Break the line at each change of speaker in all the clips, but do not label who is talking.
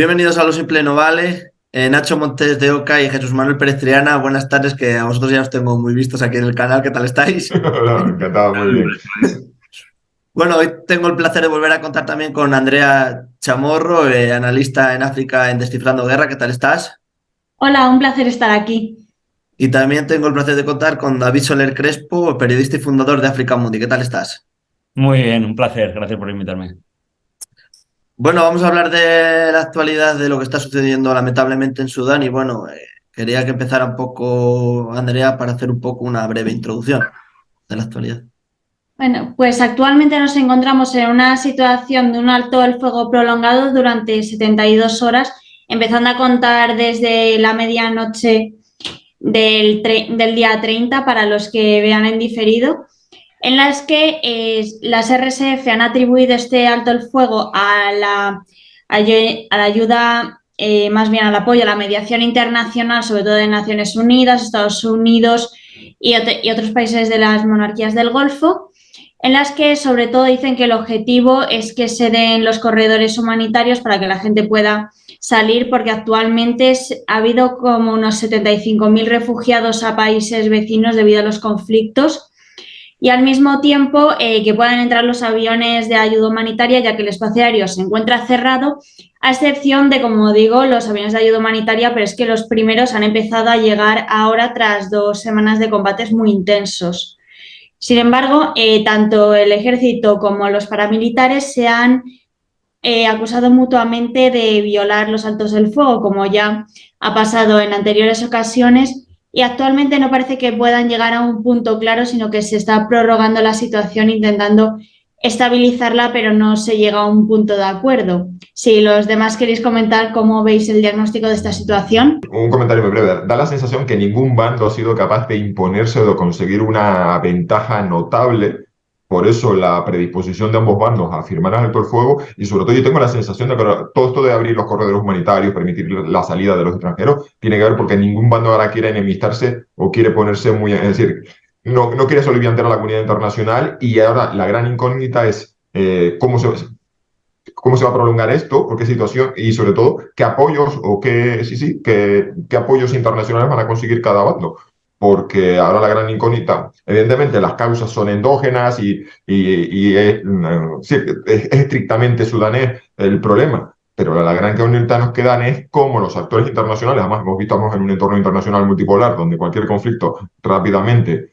Bienvenidos a Lo Simple No Vale. Nacho Montes de Oca y Jesús Manuel Pérez Triana, buenas tardes, que a vosotros ya os tengo muy vistos aquí en el canal. ¿Qué tal estáis?
No, encantado, muy bien.
Bueno, hoy tengo el placer de volver a contar también con Andrea Chamorro, analista en África en Descifrando Guerra. ¿Qué tal estás?
Hola, un placer estar aquí.
Y también tengo el placer de contar con David Soler Crespo, periodista y fundador de África Mundi. ¿Qué tal estás?
Muy bien, un placer. Gracias por invitarme.
Bueno, vamos a hablar de la actualidad, de lo que está sucediendo lamentablemente en Sudán y bueno, quería que empezara un poco Andrea para hacer un poco una breve introducción de la actualidad.
Bueno, pues actualmente nos encontramos en una situación de un alto el fuego prolongado durante 72 horas, empezando a contar desde la medianoche del día 30 para los que vean en diferido, en las que las RSF han atribuido este alto el fuego a la ayuda, más bien al apoyo a la mediación internacional, sobre todo de Naciones Unidas, Estados Unidos y otros países de las monarquías del Golfo, en las que sobre todo dicen que el objetivo es que se den los corredores humanitarios para que la gente pueda salir, porque actualmente ha habido como unos 75.000 refugiados a países vecinos debido a los conflictos y al mismo tiempo que puedan entrar los aviones de ayuda humanitaria, ya que el espacio aéreo se encuentra cerrado, a excepción de, como digo, los aviones de ayuda humanitaria, pero es que los primeros han empezado a llegar ahora tras 2 semanas de combates muy intensos. Sin embargo, tanto el ejército como los paramilitares se han acusado mutuamente de violar los altos del fuego, como ya ha pasado en anteriores ocasiones, y actualmente no parece que puedan llegar a un punto claro, sino que se está prorrogando la situación, intentando estabilizarla, pero no se llega a un punto de acuerdo. Si los demás queréis comentar cómo veis el diagnóstico de esta situación.
Un comentario muy breve. Da la sensación que ningún bando ha sido capaz de imponerse o de conseguir una ventaja notable. Por eso la predisposición de ambos bandos a firmar el alto el fuego, y sobre todo yo tengo la sensación de que todo esto de abrir los corredores humanitarios, permitir la salida de los extranjeros, tiene que ver porque ningún bando ahora quiere enemistarse o quiere ponerse muy... Es decir, no quiere soliviantar a la comunidad internacional, y ahora la gran incógnita es cómo se va a prolongar esto, por qué situación, y sobre todo, qué apoyos o qué apoyos internacionales van a conseguir cada bando. Porque ahora la gran incógnita, evidentemente las causas son endógenas y sí, es estrictamente sudanés el problema, pero la gran incógnita nos queda es cómo los actores internacionales, además hemos visto, estamos en un entorno internacional multipolar donde cualquier conflicto rápidamente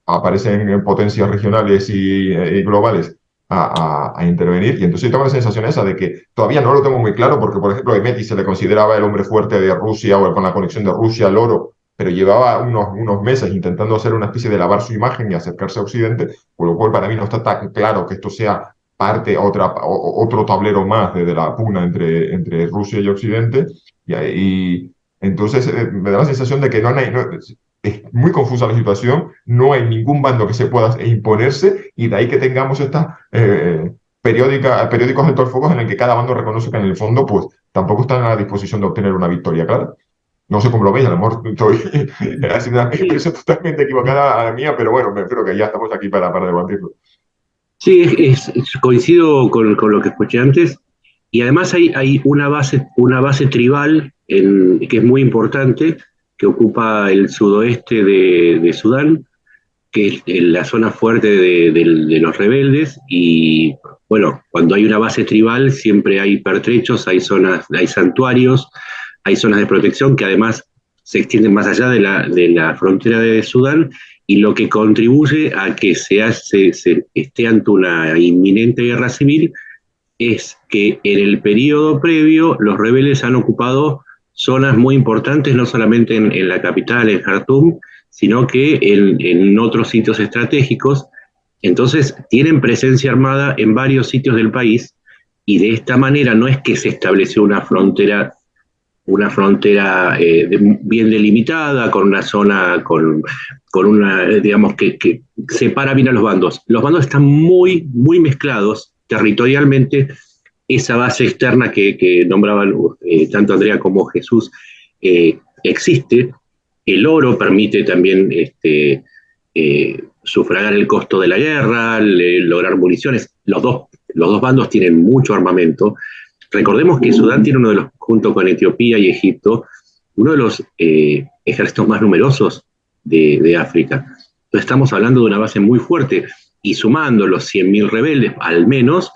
aparecen en potencias regionales y globales a intervenir. Y entonces yo tengo la sensación esa de que todavía no lo tengo muy claro, porque por ejemplo a Meti se le consideraba el hombre fuerte de Rusia o con la conexión de Rusia al oro, pero llevaba unos meses intentando hacer una especie de lavar su imagen y acercarse a Occidente, por lo cual para mí no está tan claro que esto sea otro tablero más de la pugna entre Rusia y Occidente. Y entonces me da la sensación de que es muy confusa la situación, no hay ningún bando que se pueda imponerse, y de ahí que tengamos estas periódicos altos fuegos en el que cada bando reconoce que en el fondo pues tampoco están a la disposición de obtener una victoria clara. No sé cómo lo veis, a lo mejor estoy haciendo una expresión totalmente equivocada a la mía, pero bueno, me creo que ya estamos aquí para debatirlo.
Sí, coincido con lo que escuché antes, y además hay una base tribal que es muy importante, que ocupa el sudoeste de Sudán, que es en la zona fuerte de los rebeldes, y bueno, cuando hay una base tribal siempre hay pertrechos, hay zonas, hay santuarios, hay zonas de protección que además se extienden más allá de la frontera de Sudán, y lo que contribuye a que se esté ante una inminente guerra civil es que en el periodo previo los rebeldes han ocupado zonas muy importantes, no solamente en la capital, en Jartum, sino que en otros sitios estratégicos. Entonces tienen presencia armada en varios sitios del país, y de esta manera no es que se estableció una frontera bien delimitada, con una zona, con una, digamos, que separa bien a los bandos. Los bandos están muy, muy mezclados territorialmente. Esa base externa que nombraban tanto Andrea como Jesús existe. El oro permite también sufragar el costo de la guerra, lograr municiones. Los dos bandos tienen mucho armamento, recordemos que Sudán tiene uno de los, junto con Etiopía y Egipto, uno de los ejércitos más numerosos de África. Entonces estamos hablando de una base muy fuerte y sumando los 100.000 rebeldes al menos,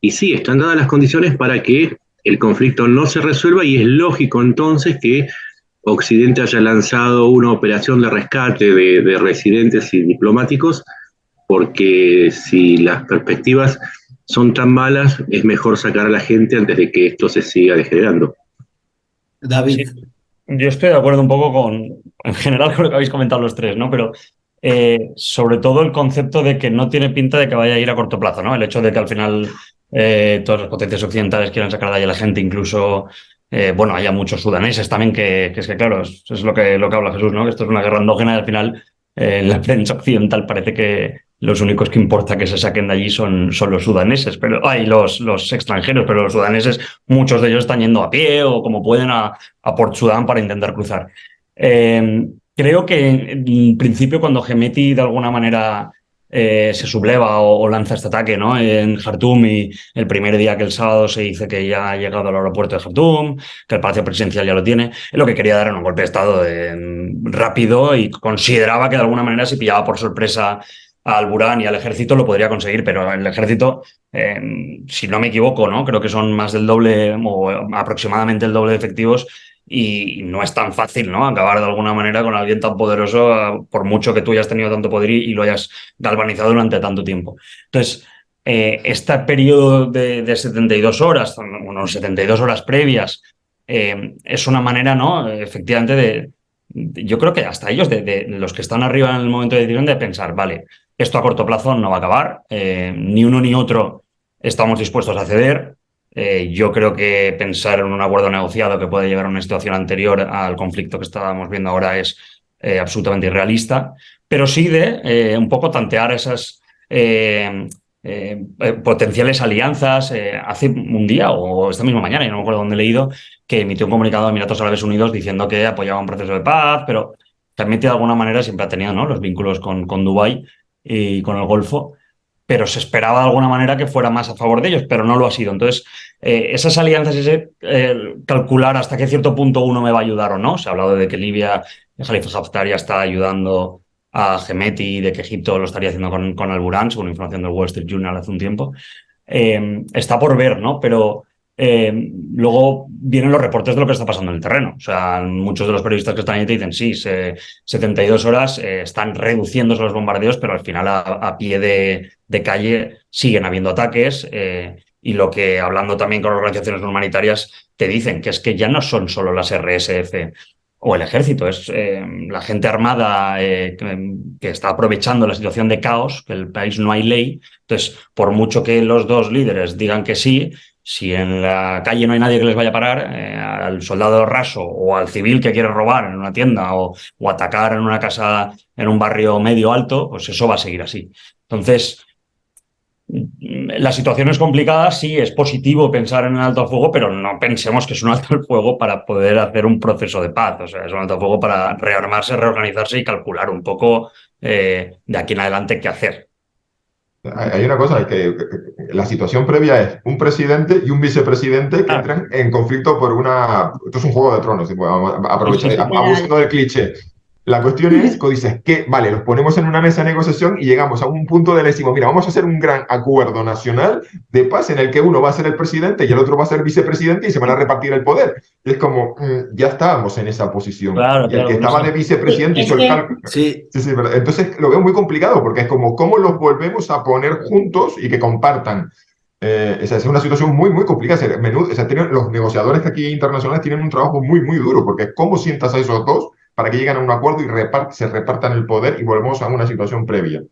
y sí, están dadas las condiciones para que el conflicto no se resuelva, y es lógico entonces que Occidente haya lanzado una operación de rescate de residentes y diplomáticos, porque si las perspectivas son tan malas, es mejor sacar a la gente antes de que esto se siga degenerando.
David.
Sí, yo estoy de acuerdo un poco con, en general, con lo que habéis comentado los tres, ¿no? Pero sobre todo el concepto de que no tiene pinta de que vaya a ir a corto plazo, ¿no? El hecho de que al final todas las potencias occidentales quieran sacar de ahí a la gente, incluso, bueno, haya muchos sudaneses también, que es que, claro, es lo que habla Jesús, ¿no? Que esto es una guerra endógena y al final en la prensa occidental parece que los únicos que importa que se saquen de allí son los sudaneses, pero hay los extranjeros, pero los sudaneses, muchos de ellos están yendo a pie o como pueden a Port Sudán para intentar cruzar. Creo que en principio cuando Hemeti de alguna manera se subleva o lanza este ataque, ¿no? En Jartum, y el primer día, que el sábado, se dice que ya ha llegado al aeropuerto de Jartum, que el Palacio Presidencial ya lo tiene, lo que quería dar era un golpe de Estado rápido, y consideraba que de alguna manera, si pillaba por sorpresa al Burán y al ejército, lo podría conseguir, pero el ejército, si no me equivoco, ¿no? Creo que son más del doble o aproximadamente el doble de efectivos, y no es tan fácil, ¿no? Acabar de alguna manera con alguien tan poderoso, por mucho que tú hayas tenido tanto poder y lo hayas galvanizado durante tanto tiempo. Entonces, este periodo de 72 horas, unos 72 horas previas, es una manera, ¿no? Efectivamente, yo creo que hasta ellos, de los que están arriba en el momento de decisión, de pensar, vale, esto a corto plazo no va a acabar, ni uno ni otro estamos dispuestos a ceder. Yo creo que pensar en un acuerdo negociado que puede llevar a una situación anterior al conflicto que estábamos viendo ahora es absolutamente irrealista, pero sí de un poco tantear esas potenciales alianzas. Hace un día o esta misma mañana, y no me acuerdo dónde he leído, que emitió un comunicado de Emiratos Árabes Unidos diciendo que apoyaba un proceso de paz, pero también de alguna manera siempre ha tenido, ¿no?, los vínculos con Dubái y con el Golfo, pero se esperaba de alguna manera que fuera más a favor de ellos, pero no lo ha sido. Entonces, esas alianzas, ese calcular hasta qué cierto punto uno me va a ayudar o no. Se ha hablado de que Libia, el Khalifa Haftar, ya está ayudando a Hemeti, y de que Egipto lo estaría haciendo con el Burán, según información del Wall Street Journal hace un tiempo. Está por ver, ¿no? Pero luego vienen los reportes de lo que está pasando en el terreno. O sea, muchos de los periodistas que están ahí te dicen, sí, 72 horas están reduciéndose los bombardeos, pero al final a pie de calle siguen habiendo ataques. Y lo que, hablando también con organizaciones humanitarias, te dicen que es que ya no son solo las RSF o el ejército, es la gente armada que está aprovechando la situación de caos, que en el país no hay ley. Entonces, por mucho que los dos líderes digan que sí, si en la calle no hay nadie que les vaya a parar, al soldado raso o al civil que quiere robar en una tienda o atacar en una casa en un barrio medio alto, pues eso va a seguir así. Entonces, la situación es complicada, sí, es positivo pensar en un alto al fuego, pero no pensemos que es un alto al fuego para poder hacer un proceso de paz. O sea, es un alto al fuego para rearmarse, reorganizarse y calcular un poco de aquí en adelante qué hacer.
Hay una cosa, que la situación previa es un presidente y un vicepresidente que entran en conflicto por una... Esto es un Juego de Tronos, abusando del cliché. La cuestión es que dices que, vale, los ponemos en una mesa de negociación y llegamos a un punto de decimos, mira, vamos a hacer un gran acuerdo nacional de paz en el que uno va a ser el presidente y el otro va a ser vicepresidente y se van a repartir el poder. Y es como, ya estábamos en esa posición.
Claro,
y el que estaba de vicepresidente hizo el cálculo.
Sí.
Sí, entonces lo veo muy complicado porque es como, ¿cómo los volvemos a poner juntos y que compartan? Esa es una situación muy, muy complicada. Los negociadores que aquí internacionales tienen un trabajo muy, muy duro, porque ¿cómo sientas a esos dos para que lleguen a un acuerdo y se repartan el poder y volvemos a una situación previa?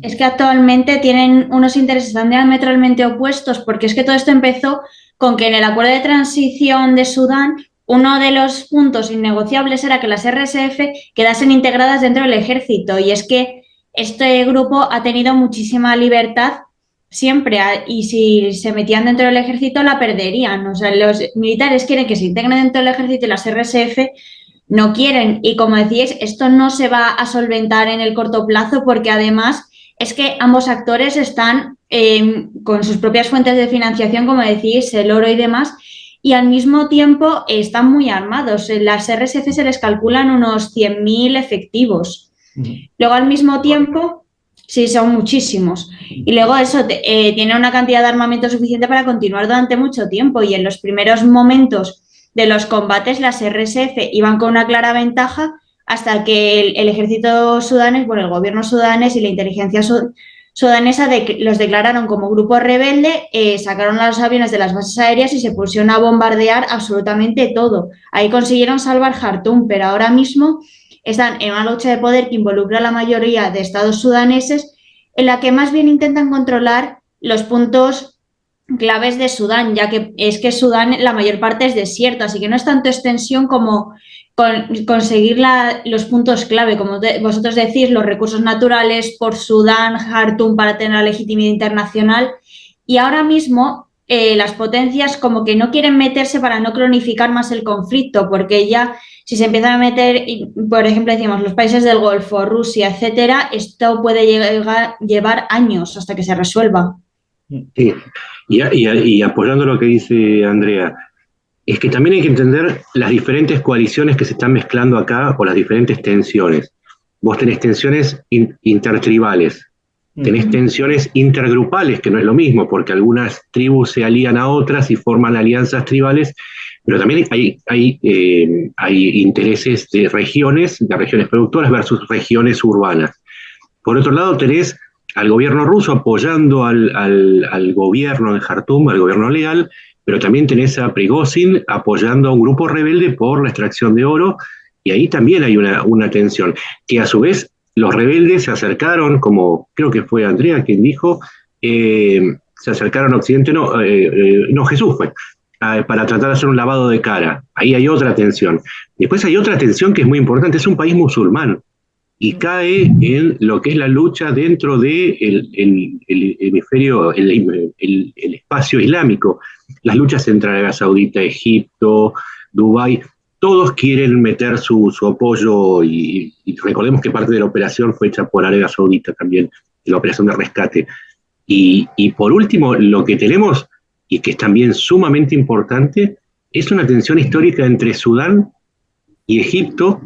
Es que actualmente tienen unos intereses tan diametralmente opuestos, porque es que todo esto empezó con que en el acuerdo de transición de Sudán, uno de los puntos innegociables era que las RSF quedasen integradas dentro del ejército, y es que este grupo ha tenido muchísima libertad siempre, y si se metían dentro del ejército la perderían. O sea, los militares quieren que se integren dentro del ejército y las RSF no quieren. Y como decíais, esto no se va a solventar en el corto plazo, porque además es que ambos actores están con sus propias fuentes de financiación, como decís, el oro y demás, y al mismo tiempo están muy armados. En las RSF se les calculan unos 100.000 efectivos. Luego, al mismo tiempo, sí, son muchísimos. Y luego eso, tiene una cantidad de armamento suficiente para continuar durante mucho tiempo. Y en los primeros momentos de los combates, las RSF iban con una clara ventaja hasta que el ejército sudanés, bueno, el gobierno sudanés y la inteligencia sudanesa los declararon como grupo rebelde, sacaron los aviones de las bases aéreas y se pusieron a bombardear absolutamente todo. Ahí consiguieron salvar Jartum, pero ahora mismo están en una lucha de poder que involucra a la mayoría de estados sudaneses, en la que más bien intentan controlar los puntos claves de Sudán, ya que es que Sudán la mayor parte es desierto, así que no es tanto extensión como conseguir los puntos clave, como vosotros decís, los recursos naturales por Sudán, Jartum para tener la legitimidad internacional. Y ahora mismo las potencias como que no quieren meterse para no cronificar más el conflicto, porque ya si se empiezan a meter, por ejemplo, decimos los países del Golfo, Rusia, etcétera, esto puede llevar años hasta que se resuelva.
Sí. Y apoyando lo que dice Andrea, es que también hay que entender las diferentes coaliciones que se están mezclando acá o las diferentes tensiones. Vos tenés tensiones intertribales, tenés tensiones intergrupales, que no es lo mismo, porque algunas tribus se alían a otras y forman alianzas tribales, pero también hay intereses de regiones productoras versus regiones urbanas. Por otro lado, tenés al gobierno ruso apoyando al gobierno de Jartum, al gobierno legal, pero también tenés a Prigozhin apoyando a un grupo rebelde por la extracción de oro, y ahí también hay una tensión, que a su vez los rebeldes se acercaron, como creo que fue Andrea quien dijo, se acercaron a Occidente, no, Jesús fue, para tratar de hacer un lavado de cara. Ahí hay otra tensión. Después hay otra tensión que es muy importante, es un país musulmán, y cae en lo que es la lucha dentro del hemisferio, el espacio islámico, las luchas entre Arabia Saudita, Egipto, Dubái, todos quieren meter su apoyo, y recordemos que parte de la operación fue hecha por Arabia Saudita también, la operación de rescate. Y por último, lo que tenemos, y que es también sumamente importante, es una tensión histórica entre Sudán y Egipto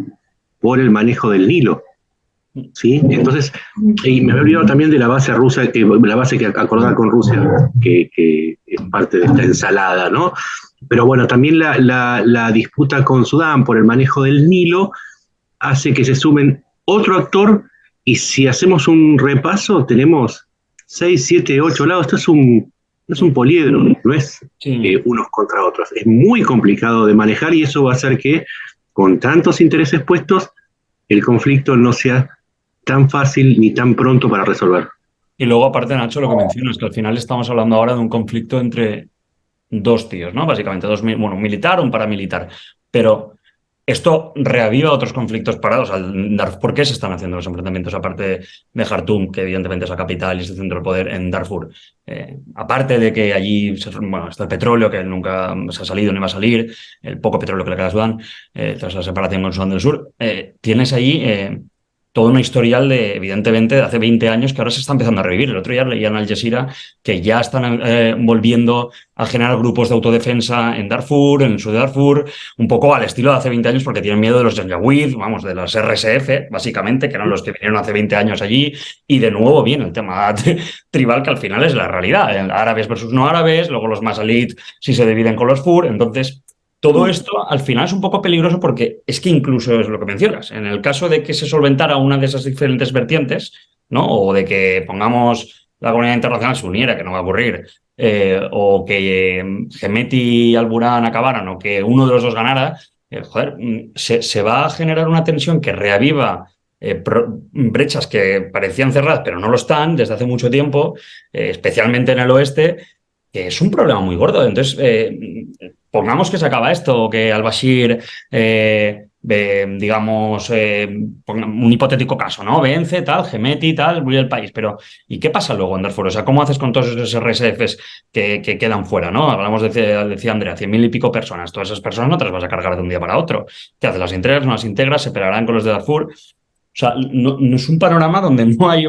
por el manejo del Nilo. ¿Sí? Entonces, y me había olvidado también de la base rusa, la base que acordada con Rusia, que es parte de esta ensalada, ¿no? Pero bueno, también la disputa con Sudán por el manejo del Nilo hace que se sumen otro actor, y si hacemos un repaso, tenemos 6, 7, 8 lados. Esto no es un poliedro, no es unos contra otros. Es muy complicado de manejar, y eso va a hacer que, con tantos intereses puestos, el conflicto no sea tan fácil ni tan pronto para resolver.
Y luego, aparte, Nacho, lo que mencionas, que al final estamos hablando ahora de un conflicto entre dos tíos, ¿no? Básicamente, un militar, un paramilitar. Pero esto reaviva otros conflictos parados. ¿Por qué se están haciendo los enfrentamientos, aparte de Jartum, que evidentemente es la capital y es el centro del poder, en Darfur? Aparte de que allí está el petróleo, que nunca se ha salido ni va a salir, el poco petróleo que le queda a Sudán, tras la separación con Sudán del Sur, tienes allí todo un historial de, evidentemente, de hace 20 años que ahora se está empezando a revivir. El otro día leía en Al Jazeera que ya están volviendo a generar grupos de autodefensa en Darfur, en el sur de Darfur, un poco al estilo de hace 20 años, porque tienen miedo de los Janjaweed, vamos, de los RSF, básicamente, que eran los que vinieron hace 20 años allí. Y de nuevo viene el tema tribal, que al final es la realidad. Árabes versus no árabes, luego los más elite si se dividen con los FUR. Entonces, todo esto al final es un poco peligroso, porque es que incluso es lo que mencionas. En el caso de que se solventara una de esas diferentes vertientes, ¿no? O de que la comunidad internacional se uniera, que no va a ocurrir, o que Hemeti y Al-Burhan acabaran, o que uno de los dos ganara, se va a generar una tensión que reaviva brechas que parecían cerradas, pero no lo están desde hace mucho tiempo, especialmente en el oeste, que es un problema muy gordo. Entonces, pongamos que se acaba esto, que al-Bashir, digamos, un hipotético caso, ¿no? Vence, tal, Hemeti, tal, vuelve al país. Pero, ¿y qué pasa luego en Darfur? O sea, ¿cómo haces con todos esos RSFs que quedan fuera, ¿no? Hablamos decía Andrea, 100.000 y pico personas. Todas esas personas no te las vas a cargar de un día para otro. ¿Qué haces? ¿Las integras, no las integras? ¿Se pelearán con los de Darfur? O sea, no es un panorama donde no hay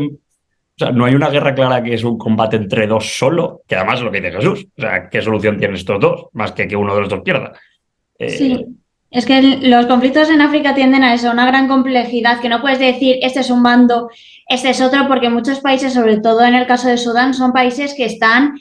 O sea, no hay una guerra clara que es un combate entre dos solo, que además es lo que dice Jesús. O sea, ¿qué solución tienen estos dos? Más que uno de los dos pierda.
Sí, es que los conflictos en África tienden a eso, una gran complejidad, que no puedes decir este es un bando, este es otro, porque muchos países, sobre todo en el caso de Sudán, son países que están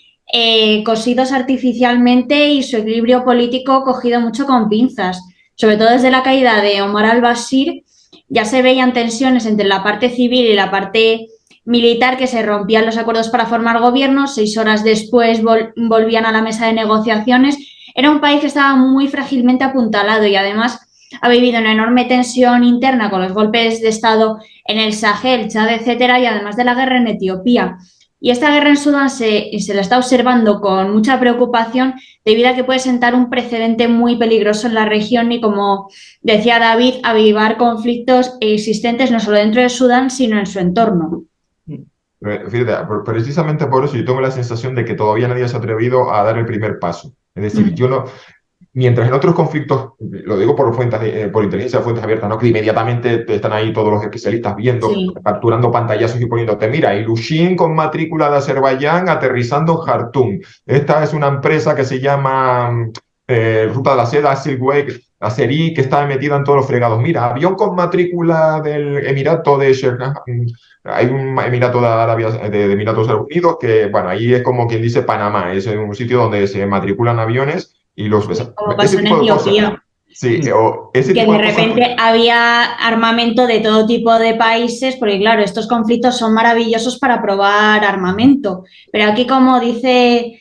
cosidos artificialmente y su equilibrio político cogido mucho con pinzas. Sobre todo desde la caída de Omar al-Bashir, ya se veían tensiones entre la parte civil y la parte militar, que se rompían los acuerdos para formar gobierno, 6 horas después volvían a la mesa de negociaciones. Era un país que estaba muy frágilmente apuntalado y además ha vivido una enorme tensión interna con los golpes de Estado en el Sahel, Chad, etcétera, y además de la guerra en Etiopía. Y esta guerra en Sudán se la está observando con mucha preocupación debido a que puede sentar un precedente muy peligroso en la región y, como decía David, avivar conflictos existentes no solo dentro de Sudán, sino en su entorno.
Fíjate, precisamente por eso yo tengo la sensación de que todavía nadie se ha atrevido a dar el primer paso. Es decir, yo no, mientras en otros conflictos, lo digo por fuentes, por inteligencia de fuentes abiertas, ¿no? Que inmediatamente están ahí todos los especialistas viendo,
Sí.
capturando pantallazos y poniéndote, mira, Ilushin con matrícula de Azerbaiyán aterrizando en Jartum. Esta es una empresa que se llama Ruta de la Seda, Silkway, Azeri, que está metida en todos los fregados. Mira, avión con matrícula del Emirato de hay un Emirato de Arabia, de Emiratos Unidos que, bueno, ahí es como quien dice Panamá, es un sitio donde se matriculan aviones y los...
Como
ese
pasó en
tipo de cosas.
Etiopía.
Sí, o ese
Que
tipo
de
de cosas.
repente había armamento de todo tipo de países, porque claro, estos conflictos son maravillosos para probar armamento. Pero aquí, como dice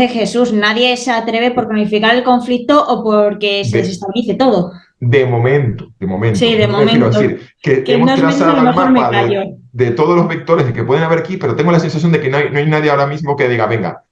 Jesús, nadie se atreve por planificar el conflicto o porque se
De,
desestabilice todo.
de momento, de momento.
Sí, de
Me refiero a
momento.
decir que
Que en
hemos
2 meses a
trazado
lo
el
mejor me
mapa
callo.
de todos los vectores que pueden haber aquí, pero tengo la sensación de que no hay nadie ahora mismo que diga, venga,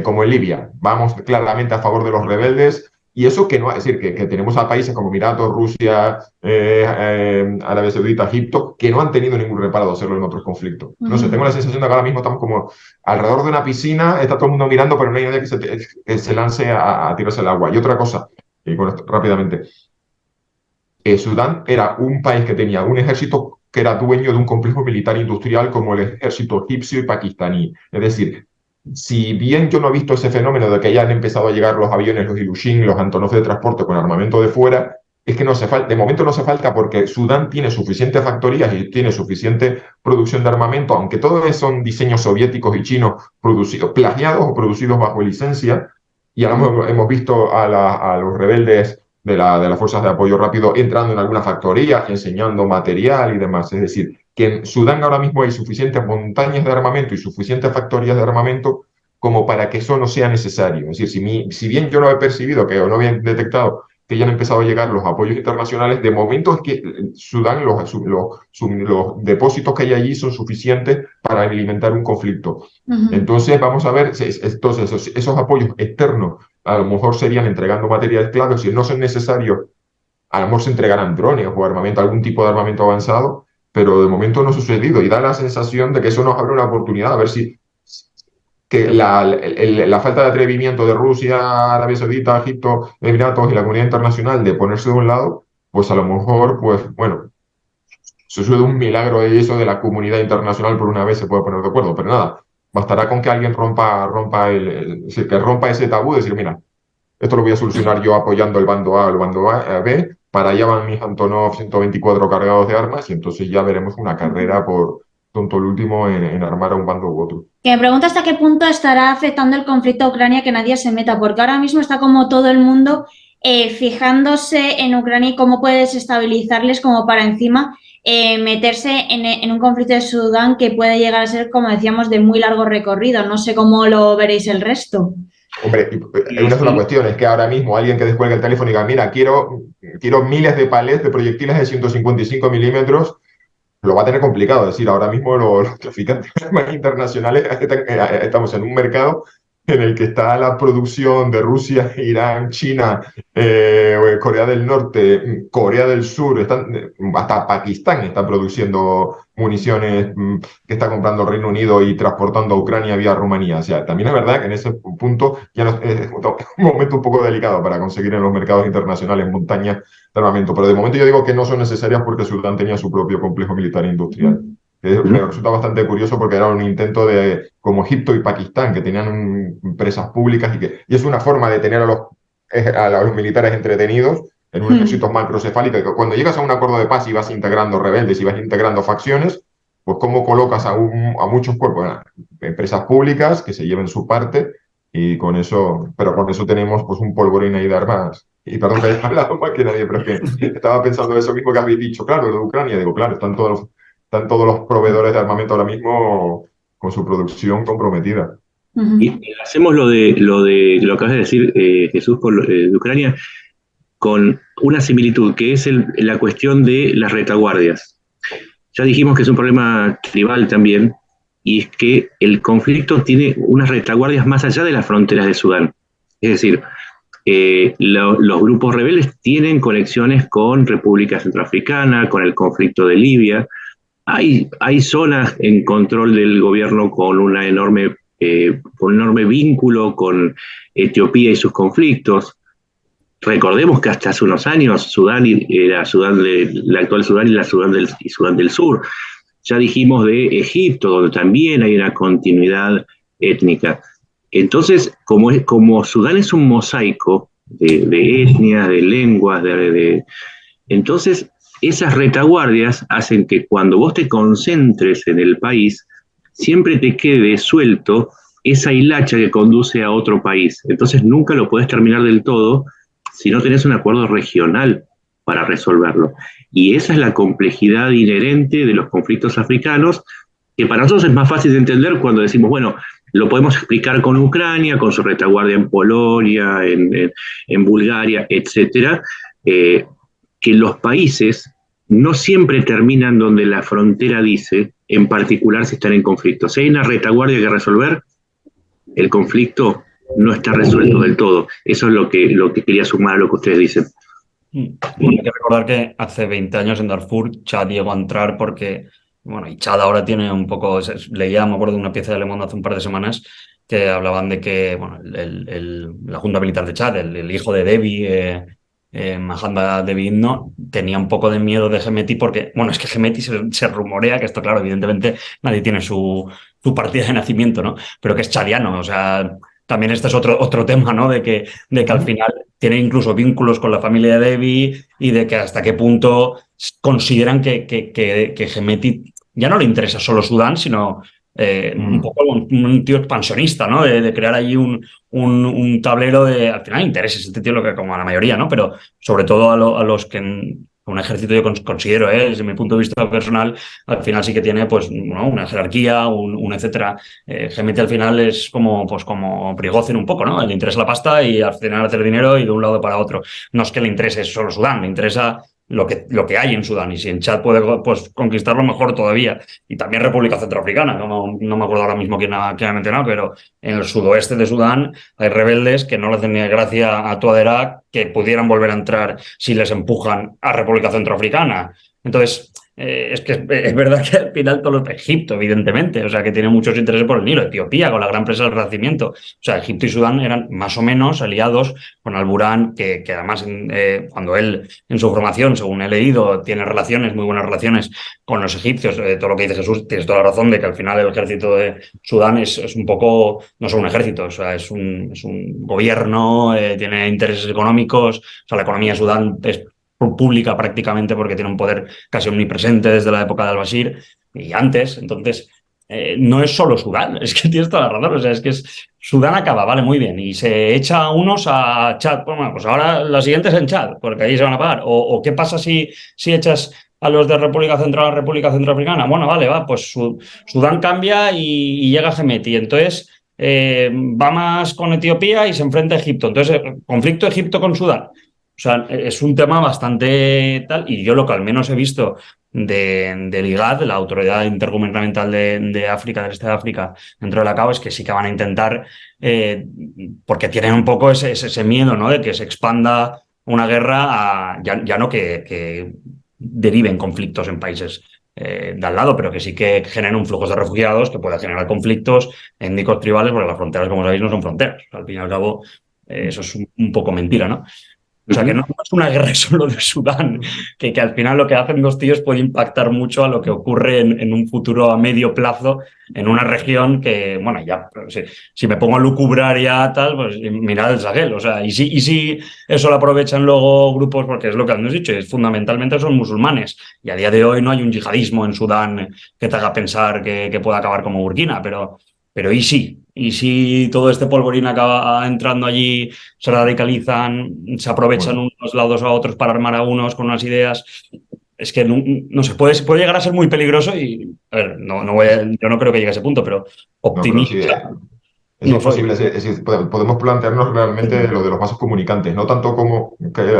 como en Libia, vamos claramente a favor de los rebeldes. Y eso que no, es decir, que tenemos a países como Emiratos, Rusia, Arabia Saudita, Egipto, que no han tenido ningún reparo de hacerlo en otros conflictos. No sé, tengo la sensación de que ahora mismo estamos como alrededor de una piscina, está todo el mundo mirando, pero no hay nadie que se lance a tirarse al agua. Y otra cosa, y con esto rápidamente, Sudán era un país que tenía un ejército que era dueño de un complejo militar industrial como el ejército egipcio y pakistaní. Es decir, si bien yo no he visto ese fenómeno de que hayan empezado a llegar los aviones, los Ilushin, los Antonov de transporte con armamento de fuera, es que no hace falta, de momento no hace falta porque Sudán tiene suficientes factorías y tiene suficiente producción de armamento, aunque todos son diseños soviéticos y chinos producidos, plagiados o producidos bajo licencia, y ahora hemos visto a los rebeldes de las fuerzas de apoyo rápido entrando en alguna factoría, enseñando material y demás. Es decir, que en Sudán ahora mismo hay suficientes montañas de armamento y suficientes factorías de armamento como para que eso no sea necesario. Es decir, si bien yo no he percibido que o no había detectado que ya han empezado a llegar los apoyos internacionales, de momento es que Sudán, los depósitos que hay allí son suficientes para alimentar un conflicto. Entonces, vamos a ver, entonces esos apoyos externos a lo mejor serían entregando materiales clave, si no son necesarios, a lo mejor se entregarán drones o armamento, algún tipo de armamento avanzado, pero de momento no ha sucedido y da la sensación de que eso nos abre una oportunidad, a ver si que la falta de atrevimiento de Rusia, Arabia Saudita, Egipto, Emiratos y la comunidad internacional de ponerse de un lado, pues a lo mejor, pues bueno, sucede un milagro de eso de la comunidad internacional por una vez se puede poner de acuerdo, pero nada, bastará con que alguien rompa ese tabú, decir, mira, esto lo voy a solucionar yo apoyando el bando A o el bando B, para allá van mis Antonov 124 cargados de armas y entonces ya veremos una carrera por tonto el último en armar a un bando u otro.
Que me pregunto hasta qué punto estará afectando el conflicto a Ucrania que nadie se meta, porque ahora mismo está como todo el mundo fijándose en Ucrania y cómo puede desestabilizarles como para encima meterse en un conflicto de Sudán que puede llegar a ser, como decíamos, de muy largo recorrido. No sé cómo lo veréis el resto.
Hombre, hay una sola cuestión, es que ahora mismo alguien que descuelgue el teléfono y diga, mira, quiero miles de palets de proyectiles de 155 milímetros, lo va a tener complicado. Es decir, ahora mismo los traficantes internacionales estamos en un mercado en el que está la producción de Rusia, Irán, China, Corea del Norte, Corea del Sur, hasta Pakistán está produciendo municiones que está comprando el Reino Unido y transportando a Ucrania vía Rumanía. O sea, también es verdad que en ese punto ya es un momento un poco delicado para conseguir en los mercados internacionales montañas de armamento. Pero de momento yo digo que no son necesarias porque Sudán tenía su propio complejo militar e industrial. que me resulta bastante curioso porque era un intento de, como Egipto y Pakistán, que tenían empresas públicas y es una forma de tener a los militares entretenidos en un ejército macrocefálico, que cuando llegas a un acuerdo de paz y vas integrando rebeldes y vas integrando facciones, pues cómo colocas a muchos cuerpos, empresas públicas que se lleven su parte y con eso, pero con eso tenemos pues un polvorín ahí de armas. Y perdón que haya hablado más que nadie, pero es que estaba pensando eso mismo que habéis dicho, claro, lo de Ucrania, digo, claro, están todos los proveedores de armamento ahora mismo con su producción comprometida.
Y hacemos lo que acabas de decir, Jesús, con de Ucrania, con una similitud, que es la cuestión de las retaguardias. Ya dijimos que es un problema tribal también, y es que el conflicto tiene unas retaguardias más allá de las fronteras de Sudán. Es decir, los grupos rebeldes tienen conexiones con República Centroafricana, con el conflicto de Libia. Hay zonas en control del gobierno con un enorme vínculo con Etiopía y sus conflictos. Recordemos que hasta hace unos años Sudán era la actual Sudán y la Sudán del Sur. Ya dijimos de Egipto, donde también hay una continuidad étnica. Entonces, como Sudán es un mosaico de etnias, de lenguas, entonces esas retaguardias hacen que cuando vos te concentres en el país, siempre te quede suelto esa hilacha que conduce a otro país. Entonces nunca lo podés terminar del todo si no tenés un acuerdo regional para resolverlo. Y esa es la complejidad inherente de los conflictos africanos, que para nosotros es más fácil de entender cuando decimos, bueno, lo podemos explicar con Ucrania, con su retaguardia en Polonia, en Bulgaria, etcétera, que los países no siempre terminan donde la frontera dice, en particular si están en conflicto. Si hay una retaguardia que resolver, el conflicto no está resuelto del todo. Eso es lo que quería sumar a lo que ustedes dicen.
Hay que recordar que hace 20 años en Darfur Chad llegó a entrar porque, bueno, y Chad ahora tiene un poco, leía, me acuerdo de una pieza de Le Monde hace un par de semanas que hablaban de que, bueno, la Junta Militar de Chad, el hijo de Déby, Mahatma Déby Itno, tenía un poco de miedo de Hemeti porque, bueno, es que Hemeti se rumorea, que esto, claro, evidentemente nadie tiene su partida de nacimiento, ¿no? Pero que es chadiano, o sea, también este es otro tema, ¿no? De que al final tiene incluso vínculos con la familia de Déby y de que hasta qué punto consideran que Hemeti ya no le interesa solo Sudán, sino un poco un tío expansionista, ¿no? De crear allí un tablero de, al final, intereses, este tío, lo que como a la mayoría, ¿no? Pero sobre todo a los que un ejército yo considero, desde mi punto de vista personal, al final sí que tiene pues, ¿no? una jerarquía, un etcétera. Hemeti al final es como Prigozhin un poco, ¿no? Le interesa la pasta y al final hacer dinero y de un lado para otro. No es que le interese solo Sudán, le interesa lo que hay en Sudán, y si en Chad puede pues, conquistarlo, mejor todavía. Y también República Centroafricana, no me acuerdo ahora mismo quién ha mencionado, pero en el sudoeste de Sudán hay rebeldes que no le hacen ni gracia a Touadéra que pudieran volver a entrar si les empujan a República Centroafricana. Entonces, es que es verdad que al final todo Egipto, evidentemente, o sea, que tiene muchos intereses por el Nilo, Etiopía, con la gran presa del Renacimiento. O sea, Egipto y Sudán eran más o menos aliados con Al-Burhan, que además cuando él, en su formación, según he leído, tiene muy buenas relaciones con los egipcios. Todo lo que dice Jesús, tienes toda la razón de que al final el ejército de Sudán es un poco, no solo un ejército, o sea, es un gobierno, tiene intereses económicos, o sea, la economía de Sudán es pública prácticamente porque tiene un poder casi omnipresente desde la época de al-Bashir y antes. Entonces, no es solo Sudán, es que tienes toda la razón, o sea, es que Sudán acaba, vale, muy bien, y se echa unos a Chad. Bueno, pues ahora la siguiente es en Chad, porque ahí se van a pagar. O ¿qué pasa si echas a los de República Central a República Centroafricana? Bueno, vale, va, pues Sudán cambia y llega Hemeti, entonces va más con Etiopía y se enfrenta a Egipto. Entonces, conflicto Egipto con Sudán. O sea, es un tema bastante tal, y yo lo que al menos he visto del IGAD, la Autoridad Intergubernamental de África, del Este de África, dentro de la CAO, es que sí que van a intentar, porque tienen un poco ese miedo, ¿no? De que se expanda una guerra ya no que deriven conflictos en países de al lado, pero que sí que generen un flujo de refugiados que pueda generar conflictos étnicos tribales, porque las fronteras, como sabéis, no son fronteras. Al fin y al cabo, eso es un poco mentira, ¿no? O sea, que no es una guerra solo de Sudán, que al final lo que hacen dos tíos puede impactar mucho a lo que ocurre en un futuro a medio plazo en una región que, bueno, ya, si me pongo a lucubrar ya tal, pues mirad el Sahel. O sea, y si eso lo aprovechan luego grupos, porque es lo que hemos dicho, es fundamentalmente son musulmanes. Y a día de hoy no hay un yihadismo en Sudán que te haga pensar que pueda acabar como Burkina, pero y si todo este polvorín acaba entrando allí, se radicalizan, se aprovechan
Bueno,
unos lados a otros para armar a unos con unas ideas. Es que no se puede llegar a ser muy peligroso y, a ver, yo no creo que llegue a ese punto, pero
no, pero sí,
optimista
es
no soy.
imposible. Podemos plantearnos realmente lo de los vasos comunicantes, no tanto como,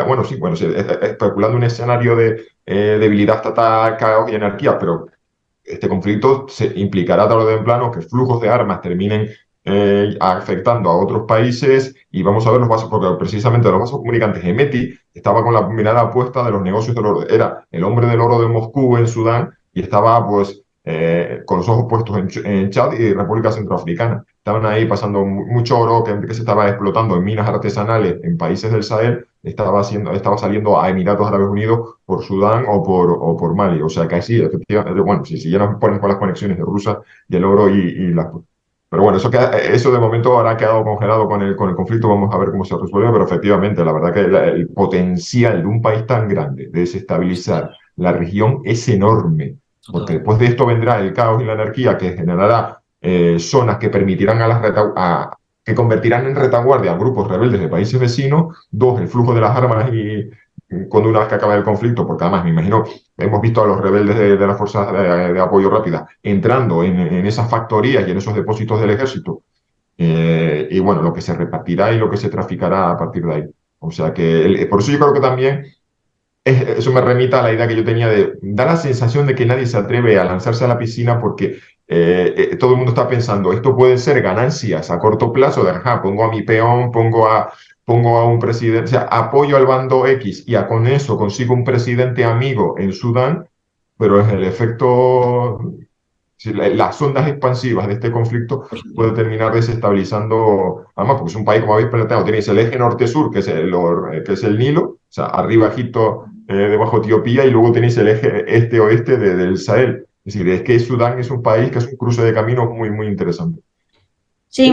bueno, sí, especulando un escenario de debilidad estatal, caos y anarquía, pero este conflicto se implicará tarde o temprano que flujos de armas terminen afectando a otros países y vamos a ver los vasos, porque precisamente los vasos comunicantes, Hemeti estaba con la mirada puesta de los negocios del oro, era el hombre del oro de Moscú en Sudán y estaba pues con los ojos puestos en Chad y República Centroafricana. Estaban ahí pasando mucho oro que se estaba explotando en minas artesanales en países del Sahel, estaba saliendo a Emiratos Árabes Unidos por Sudán o por Mali. O sea que sí, efectivamente, bueno, si ya nos ponen con las conexiones de Rusia y el oro y las... Pero bueno, eso de momento ahora ha quedado congelado con el conflicto, vamos a ver cómo se resuelve, pero efectivamente, la verdad que el potencial de un país tan grande de desestabilizar la región es enorme, porque después de esto vendrá el caos y la anarquía que generará zonas que permitirán que convertirán en retaguardia a grupos rebeldes de países vecinos. Dos, el flujo de las armas y cuando una vez que acabe el conflicto, porque además me imagino, hemos visto a los rebeldes de las fuerzas de apoyo rápida entrando en esas factorías y en esos depósitos del ejército. Y bueno, lo que se repartirá y lo que se traficará a partir de ahí. O sea que por eso yo creo que también eso me remita a la idea que yo tenía de da la sensación de que nadie se atreve a lanzarse a la piscina porque todo el mundo está pensando, esto puede ser ganancias a corto plazo, de ajá, pongo a mi peón, pongo a un presidente, o sea, apoyo al bando X y con eso consigo un presidente amigo en Sudán, pero es el efecto, si las ondas expansivas de este conflicto puede terminar desestabilizando, además, porque es un país, como habéis planteado, tenéis el eje norte-sur, que es el Nilo, o sea, arriba Egipto, debajo Etiopía, y luego tenéis el eje este-oeste del Sahel. Es decir, es que Sudán es un país que es un cruce de caminos muy, muy interesante.
Sí,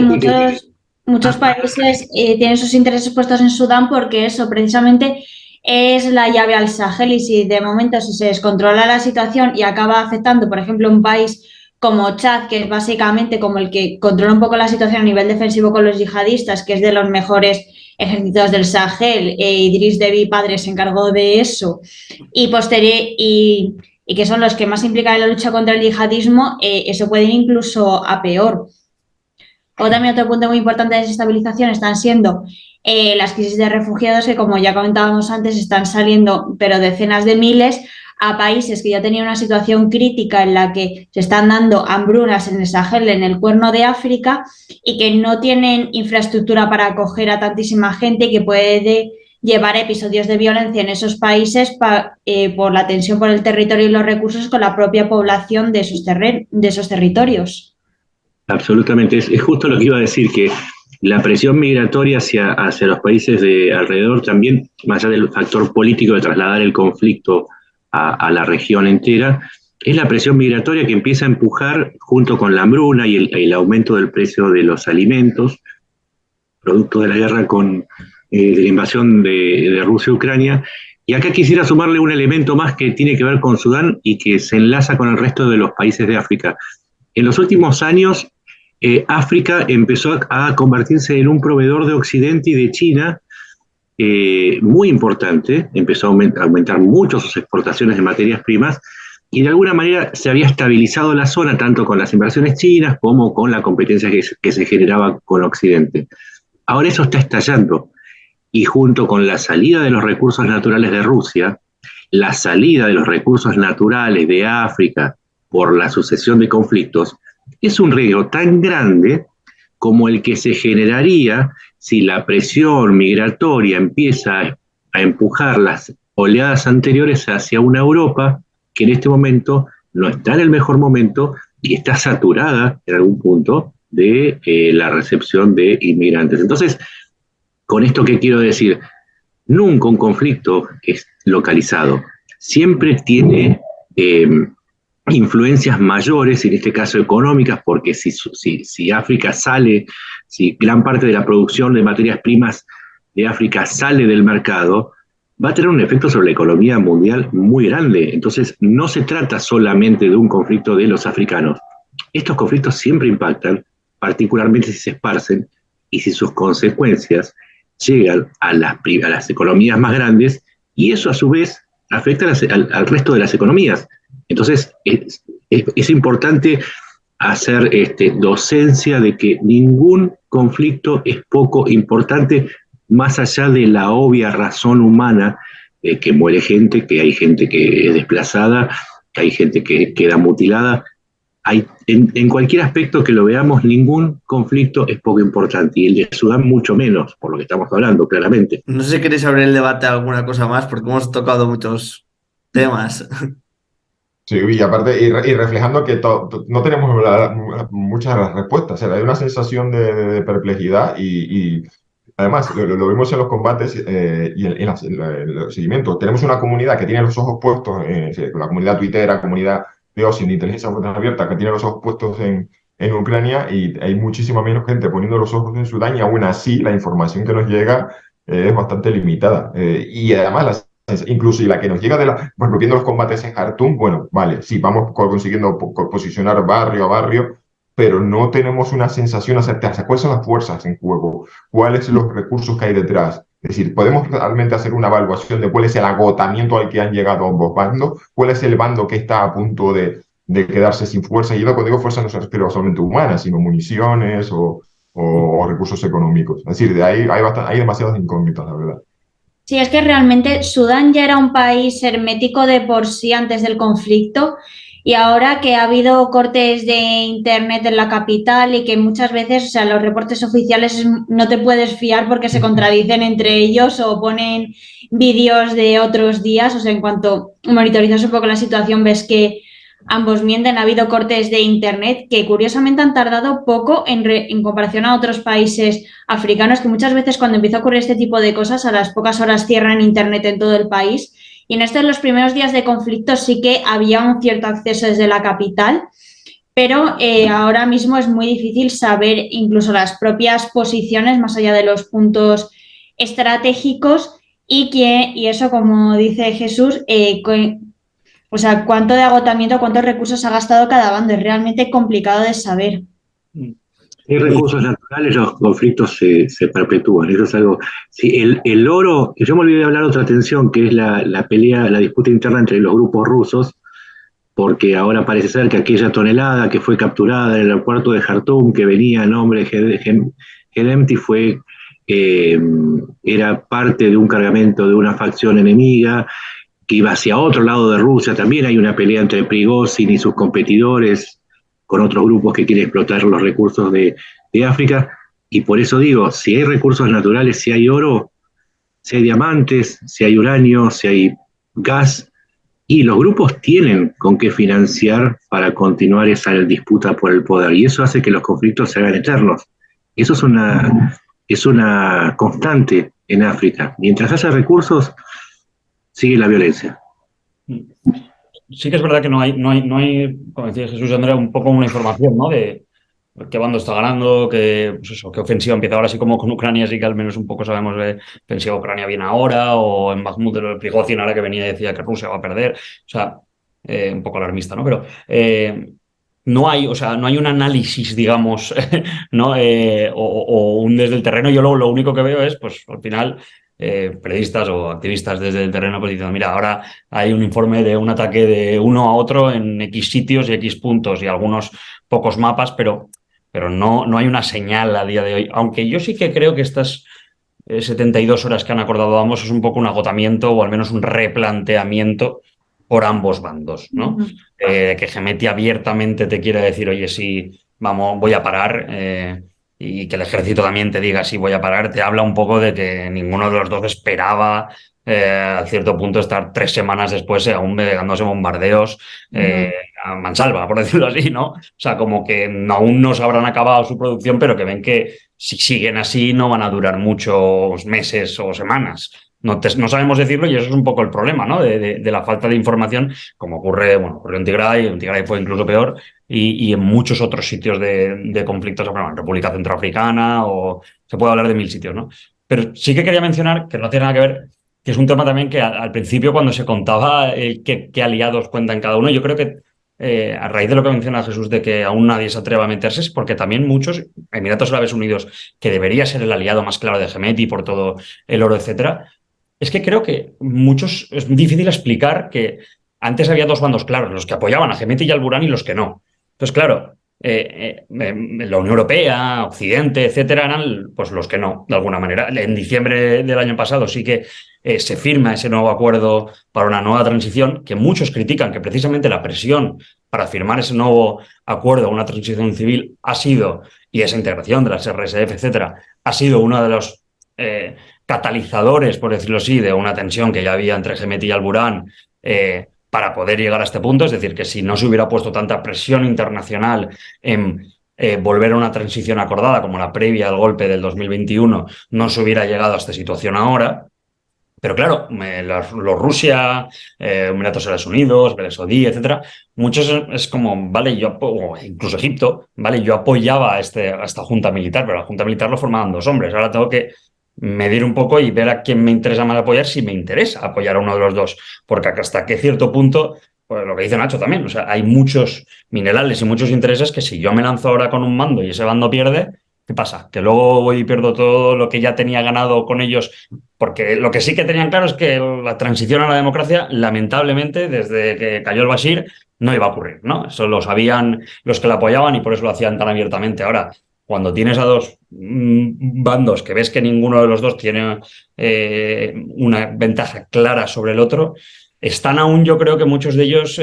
muchos países tienen sus intereses puestos en Sudán porque eso precisamente es la llave al Sahel y si de momento si se descontrola la situación y acaba afectando, por ejemplo, un país como Chad, que es básicamente como el que controla un poco la situación a nivel defensivo con los yihadistas, que es de los mejores ejércitos del Sahel, Idriss Déby padre se encargó de eso y que son los que más implican en la lucha contra el yihadismo, eso puede ir incluso a peor. O también otro punto muy importante de desestabilización están siendo las crisis de refugiados que, como ya comentábamos antes, están saliendo, pero decenas de miles, a países que ya tenían una situación crítica en la que se están dando hambrunas en el Sahel, en el Cuerno de África, y que no tienen infraestructura para acoger a tantísima gente y que puede llevar a episodios de violencia en esos países por la tensión por el territorio y los recursos con la propia población de esos territorios.
Absolutamente, es justo lo que iba a decir, que la presión migratoria hacia los países de alrededor también, más allá del factor político de trasladar el conflicto a la región entera, es la presión migratoria que empieza a empujar junto con la hambruna y el aumento del precio de los alimentos, producto de la guerra de la invasión de Rusia a Ucrania. Y acá quisiera sumarle un elemento más que tiene que ver con Sudán y que se enlaza con el resto de los países de África. En los últimos años, África empezó a convertirse en un proveedor de Occidente y de China muy importante, empezó a aumentar mucho sus exportaciones de materias primas y de alguna manera se había estabilizado la zona tanto con las inversiones chinas como con la competencia que se generaba con Occidente. Ahora eso está estallando y junto con la salida de los recursos naturales de Rusia, la salida de los recursos naturales de África por la sucesión de conflictos, es un riesgo tan grande como el que se generaría si la presión migratoria empieza a empujar las oleadas anteriores hacia una Europa que en este momento no está en el mejor momento y está saturada en algún punto de la recepción de inmigrantes. Entonces, ¿con esto qué quiero decir? nunca un conflicto es localizado. Siempre tiene influencias mayores, en este caso económicas, porque si África sale, si gran parte de la producción de materias primas de África sale del mercado, va a tener un efecto sobre la economía mundial muy grande. Entonces, no se trata solamente de un conflicto de los africanos. Estos conflictos siempre impactan, particularmente si se esparcen y si sus consecuencias llegan a las economías más grandes, y eso a su vez afecta al resto de las economías. Entonces, es importante hacer docencia de que ningún conflicto es poco importante, más allá de la obvia razón humana de que muere gente, que hay gente que es desplazada, que hay gente que queda mutilada. En cualquier aspecto que lo veamos, ningún conflicto es poco importante, y el de Sudán mucho menos, por lo que estamos hablando, claramente.
No sé si queréis abrir el debate a alguna cosa más, porque hemos tocado muchos temas.
Sí, y aparte, y reflejando que no tenemos muchas respuestas. O sea, hay una sensación de perplejidad y además lo vimos en los combates y en los seguimientos. Tenemos una comunidad que tiene los ojos puestos, la comunidad tuitera, comunidad de OSINT, de inteligencia abierta, que tiene los ojos puestos en Ucrania, y hay muchísima menos gente poniendo los ojos en Sudán, y aún así la información que nos llega es bastante limitada. Y además incluso y la que nos llega por ejemplo, viendo los combates en Khartoum, bueno, vale, sí, vamos consiguiendo posicionar barrio a barrio, pero no tenemos una sensación acertada. ¿Cuáles son las fuerzas en juego? ¿Cuáles son los recursos que hay detrás? Es decir, ¿podemos realmente hacer una evaluación de cuál es el agotamiento al que han llegado ambos bandos? ¿Cuál es el bando que está a punto de quedarse sin fuerza? Y cuando digo fuerza no se refiere solamente humanas, sino municiones o recursos económicos. Es decir, de ahí hay demasiadas incógnitas, la verdad.
Sí, es que realmente Sudán ya era un país hermético de por sí antes del conflicto, y ahora que ha habido cortes de internet en la capital y que muchas veces, o sea, los reportes oficiales no te puedes fiar porque se contradicen entre ellos o ponen vídeos de otros días, o sea, en cuanto monitorizas un poco la situación ves que ambos mienten. Ha habido cortes de internet que curiosamente han tardado poco en comparación a otros países africanos, que muchas veces cuando empieza a ocurrir este tipo de cosas, a las pocas horas cierran internet en todo el país. Y en estos, los primeros días de conflicto, sí que había un cierto acceso desde la capital, pero ahora mismo es muy difícil saber incluso las propias posiciones más allá de los puntos estratégicos, y eso, como dice Jesús, o sea, cuánto de agotamiento, cuántos recursos ha gastado cada bando. Es realmente complicado de saber.
Hay recursos naturales, los conflictos se perpetúan. Eso es algo. Sí, el oro, que yo me olvidé de hablar de otra tensión, que es la pelea, la disputa interna entre los grupos rusos, porque ahora parece ser que aquella tonelada que fue capturada en el aeropuerto de Khartoum, que venía a nombre de Hemeti, era parte de un cargamento de una facción enemiga que iba hacia otro lado de Rusia. También hay una pelea entre Prigozhin y sus competidores con otros grupos que quieren explotar los recursos de África. Y por eso digo, si hay recursos naturales, si hay oro, si hay diamantes, si hay uranio, si hay gas, y los grupos tienen con qué financiar para continuar esa disputa por el poder. Y eso hace que los conflictos se hagan eternos. Eso es una constante en África. Mientras haya recursos, sigue la violencia.
Sí que es verdad que no hay, como decía Jesús y Andrea, un poco una información, ¿no? De qué bando está ganando, pues eso, qué ofensiva empieza ahora, así como con Ucrania, sí que al menos un poco sabemos de ofensiva Ucrania viene ahora, o en Bakhmut el Prigozhin ahora que venía y decía que Rusia va a perder. O sea, un poco alarmista, ¿no? Pero no hay, o sea, no hay un análisis, digamos, ¿no? O un desde el terreno. Yo lo único que veo es, pues, al final, periodistas o activistas desde el terreno pues diciendo, mira, ahora hay un informe de un ataque de uno a otro en X sitios y X puntos y algunos pocos mapas, pero no hay una señal a día de hoy. Aunque yo sí que creo que estas 72 horas que han acordado ambos es un poco un agotamiento o al menos un replanteamiento por ambos bandos, ¿no? Que Hemeti abiertamente te quiere decir, oye, sí, vamos, voy a parar, y que el ejército también te diga, sí, voy a parar, te habla un poco de que ninguno de los dos esperaba a cierto punto estar 3 semanas después aún dándose bombardeos a mansalva, por decirlo así, ¿no? O sea, como que aún no se habrán acabado su producción, pero que ven que si siguen así no van a durar muchos meses o semanas. no sabemos decirlo y eso es un poco el problema, ¿no? De la falta de información, como ocurrió en Tigray fue incluso peor, y en muchos otros sitios de conflictos, bueno, en República Centroafricana, o se puede hablar de 1000 sitios, ¿no? Pero sí que quería mencionar, que no tiene nada que ver, que es un tema también que al principio, cuando se contaba qué aliados cuentan cada uno, yo creo que a raíz de lo que menciona Jesús, de que aún nadie se atreva a meterse, es porque también muchos, Emiratos Árabes Unidos, que debería ser el aliado más claro de Hemeti por todo el oro, etcétera, es que creo que muchos, es difícil explicar que antes había dos bandos claros, los que apoyaban a Hemeti y al Burhan y los que no. Entonces, claro, la Unión Europea, Occidente, etcétera, eran pues los que no, de alguna manera. En diciembre del año pasado sí que se firma ese nuevo acuerdo para una nueva transición, que muchos critican que precisamente la presión para firmar ese nuevo acuerdo, una transición civil, ha sido, y esa integración de las RSF, etcétera, ha sido uno de los catalizadores, por decirlo así, de una tensión que ya había entre Hemeti y al-Burhan, para poder llegar a este punto. Es decir, que si no se hubiera puesto tanta presión internacional en volver a una transición acordada como la previa al golpe del 2021, no se hubiera llegado a esta situación ahora. Pero claro, los Rusia, Emiratos Árabes Unidos, Arabia Saudí, etcétera, muchos es como, vale, incluso Egipto, vale, yo apoyaba a esta junta militar, pero la junta militar lo formaban 2 hombres. Ahora tengo que medir un poco y ver a quién me interesa más apoyar, si me interesa apoyar a uno de los dos, porque hasta qué cierto punto, pues lo que dice Nacho también, o sea, hay muchos minerales y muchos intereses que si yo me lanzo ahora con un bando y ese bando pierde, ¿qué pasa? Que luego voy y pierdo todo lo que ya tenía ganado con ellos, porque lo que sí que tenían claro es que la transición a la democracia, lamentablemente, desde que cayó el Bashir, no iba a ocurrir, ¿no? Eso lo sabían los que la apoyaban y por eso lo hacían tan abiertamente. Ahora, cuando tienes a dos bandos que ves que ninguno de los dos tiene una ventaja clara sobre el otro, están aún, yo creo que muchos de ellos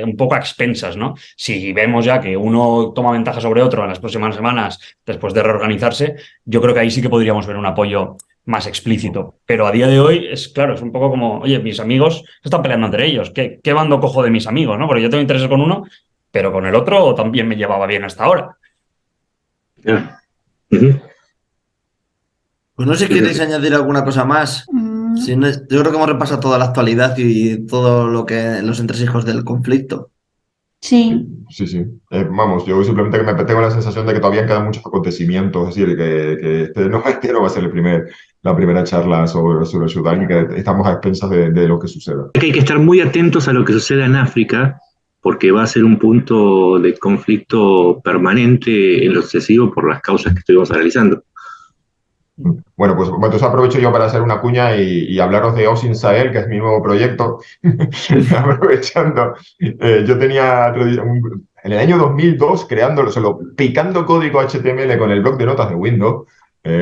un poco a expensas, ¿no? Si vemos ya que uno toma ventaja sobre otro en las próximas semanas, después de reorganizarse, yo creo que ahí sí que podríamos ver un apoyo más explícito. Pero a día de hoy es claro, es un poco como, oye, mis amigos se están peleando entre ellos. ¿Qué bando cojo de mis amigos, no? Porque yo tengo intereses con uno, pero con el otro también me llevaba bien hasta ahora.
Yeah. Uh-huh.
Pues no sé si queréis añadir alguna cosa más. Si no, yo creo que hemos repasado toda la actualidad y todo lo que los entresijos del conflicto.
Sí.
Sí. Vamos, yo simplemente que me tengo la sensación de que todavía quedan muchos acontecimientos, es decir, que este no va a ser la primera charla sobre Sudán y que estamos a expensas de lo que suceda.
Hay que estar muy atentos a lo que suceda en África, porque va a ser un punto de conflicto permanente en lo sucesivo por las causas que estuvimos analizando.
Bueno, pues entonces aprovecho yo para hacer una cuña y hablaros de Osin Sahel, que es mi nuevo proyecto. Aprovechando, yo tenía en el año 2002 picando código HTML con el blog de notas de Windows.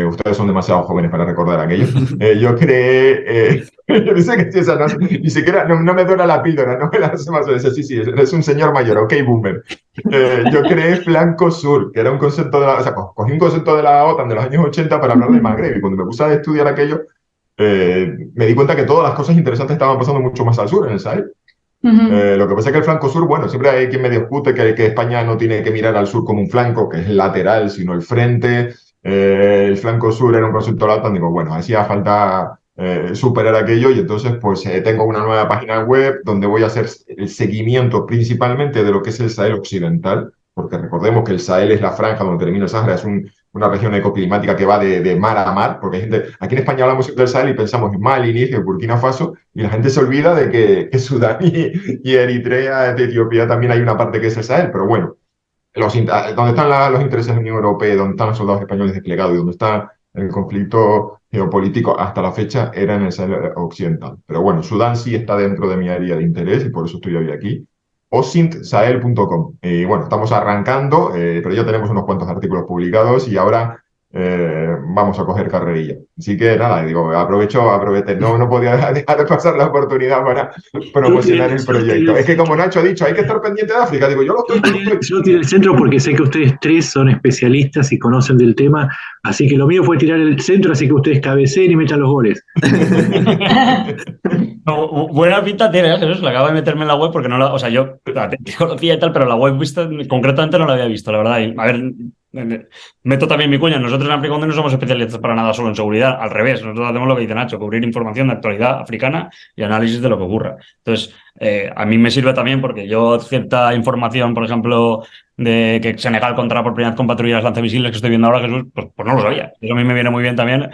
Ustedes son demasiado jóvenes para recordar aquello. Yo creé, dice que esa ni siquiera, no me dura la píldora, no me la hace más veces. Sí, eres un señor mayor, ok, boomer. Yo creé Flanco Sur, que era un concepto o sea, cogí un concepto de la OTAN de los años 80 para hablar del Magreb, y cuando me puse a estudiar aquello, me di cuenta que todas las cosas interesantes estaban pasando mucho más al sur, en el Sahel. Lo que pasa es que el flanco sur, bueno, siempre hay quien me discute que España no tiene que mirar al sur como un flanco, que es lateral, sino el frente. El flanco sur era un concepto de la OTAN, digo, bueno, hacía falta superar aquello, y entonces pues tengo una nueva página web donde voy a hacer el seguimiento principalmente de lo que es el Sahel occidental, porque recordemos que el Sahel es la franja donde termina el Sahara, es una región ecoclimática que va de mar a mar, porque hay gente, aquí en España hablamos del Sahel y pensamos en Mali, Níger, Burkina Faso, y la gente se olvida de que Sudán y Eritrea, de Etiopía también hay una parte que es el Sahel, pero bueno, donde están los intereses de la Unión Europea, donde están los soldados españoles desplegados y donde está el conflicto geopolítico hasta la fecha era en el Sahel occidental. Pero bueno, Sudán sí está dentro de mi área de interés y por eso estoy hoy aquí. osintsahel.com. Y bueno, estamos arrancando, pero ya tenemos unos cuantos artículos publicados y ahora vamos a coger carrerilla. Así que nada, digo, aprovecho, no podía dejar de pasar la oportunidad para promocionar el proyecto. Es que como Nacho ha dicho, hay que estar pendiente de África. Digo, yo lo estoy.
Yo tiré el centro porque sé que ustedes tres son especialistas y conocen del tema, así que lo mío fue tirar el centro, así que ustedes cabeceen y metan los goles.
No, buena pinta tiene, Jesús. Le acabo de meterme en la web porque no la. O sea, yo te conocía y tal, pero la web vista concretamente no la había visto, la verdad. Y, a ver, Meto también mi cuña. Nosotros en Africa no somos especialistas para nada solo en seguridad. Al revés, nosotros hacemos lo que dice Nacho, cubrir información de actualidad africana y análisis de lo que ocurra. Entonces, a mí me sirve también porque yo cierta información, por ejemplo, de que Senegal contará por primera vez con patrullas lanzamisiles que estoy viendo ahora, Jesús, pues no lo sabía. Eso a mí me viene muy bien también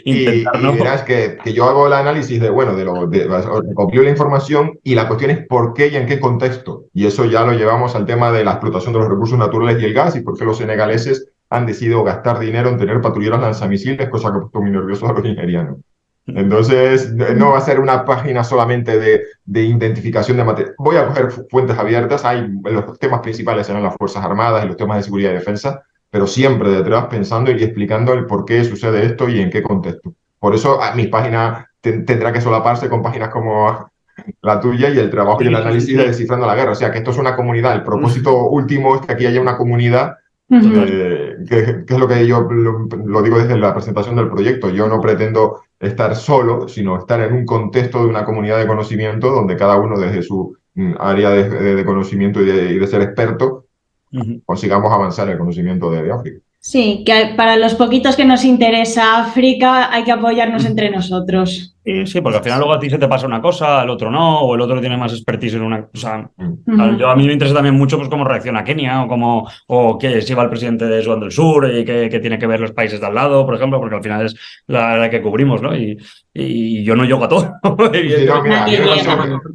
intentar,
Y
¿no?
verás que yo hago el análisis de, bueno, recopilo la información y la cuestión es por qué y en qué contexto. Y eso ya lo llevamos al tema de la explotación de los recursos naturales y el gas y por qué los senegaleses han decidido gastar dinero en tener patrulleros lanzamisiles, cosa que ha puesto muy nerviosos a los nigerianos. Entonces, no va a ser una página solamente de identificación de material. Voy a coger fuentes abiertas. Los temas principales serán las Fuerzas Armadas y los temas de seguridad y defensa, pero siempre detrás pensando y explicando el por qué sucede esto y en qué contexto. Por eso mi página tendrá que solaparse con páginas como la tuya y el trabajo y el análisis de Descifrando la Guerra. O sea, que esto es una comunidad. El propósito último es que aquí haya una comunidad que es lo que yo lo digo desde la presentación del proyecto. Yo no pretendo estar solo, sino estar en un contexto de una comunidad de conocimiento donde cada uno desde su área de conocimiento y de ser experto consigamos avanzar en el conocimiento de África.
Sí, que para los poquitos que nos interesa África hay que apoyarnos entre nosotros.
Sí, porque al final luego a ti se te pasa una cosa, al otro no, o el otro tiene más expertise en una cosa. A mí me interesa también mucho pues cómo reacciona Kenia o que si va el presidente de Sudán del Sur y que tiene que ver los países de al lado, por ejemplo, porque al final es la que cubrimos, ¿no? Y yo no llego a todo.
Sí, no, mira, yo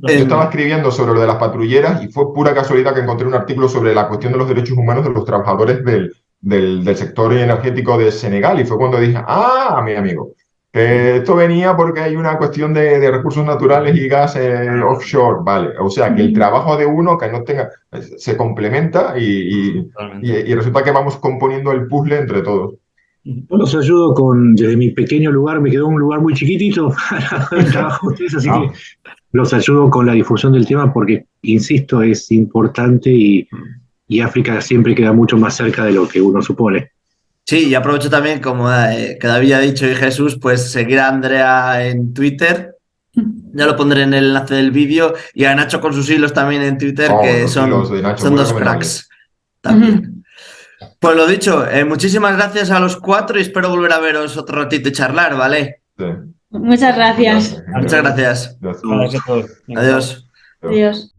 estaba escribiendo sobre lo de las patrulleras y fue pura casualidad que encontré un artículo sobre la cuestión de los derechos humanos de los trabajadores del sector energético de Senegal y fue cuando dije, mi amigo, que esto venía porque hay una cuestión de recursos naturales y gas offshore, vale. O sea, que el trabajo de uno que no tenga, se complementa y resulta que vamos componiendo el puzzle entre todos.
Yo los ayudo desde mi pequeño lugar, me quedó un lugar muy chiquitito para el trabajo de ustedes, así que los ayudo con la difusión del tema porque, insisto, es importante y África siempre queda mucho más cerca de lo que uno supone.
Sí, y aprovecho también, como que David ha dicho y Jesús, pues seguir a Andrea en Twitter. Ya lo pondré en el enlace del vídeo. Y a Nacho con sus hilos también en Twitter, que son dos cracks también. Pues lo dicho, muchísimas gracias a los cuatro y espero volver a veros otro ratito y charlar, ¿vale?
Sí.
Muchas gracias.
Muchas gracias.
Gracias a todos.
Adiós.
Adiós.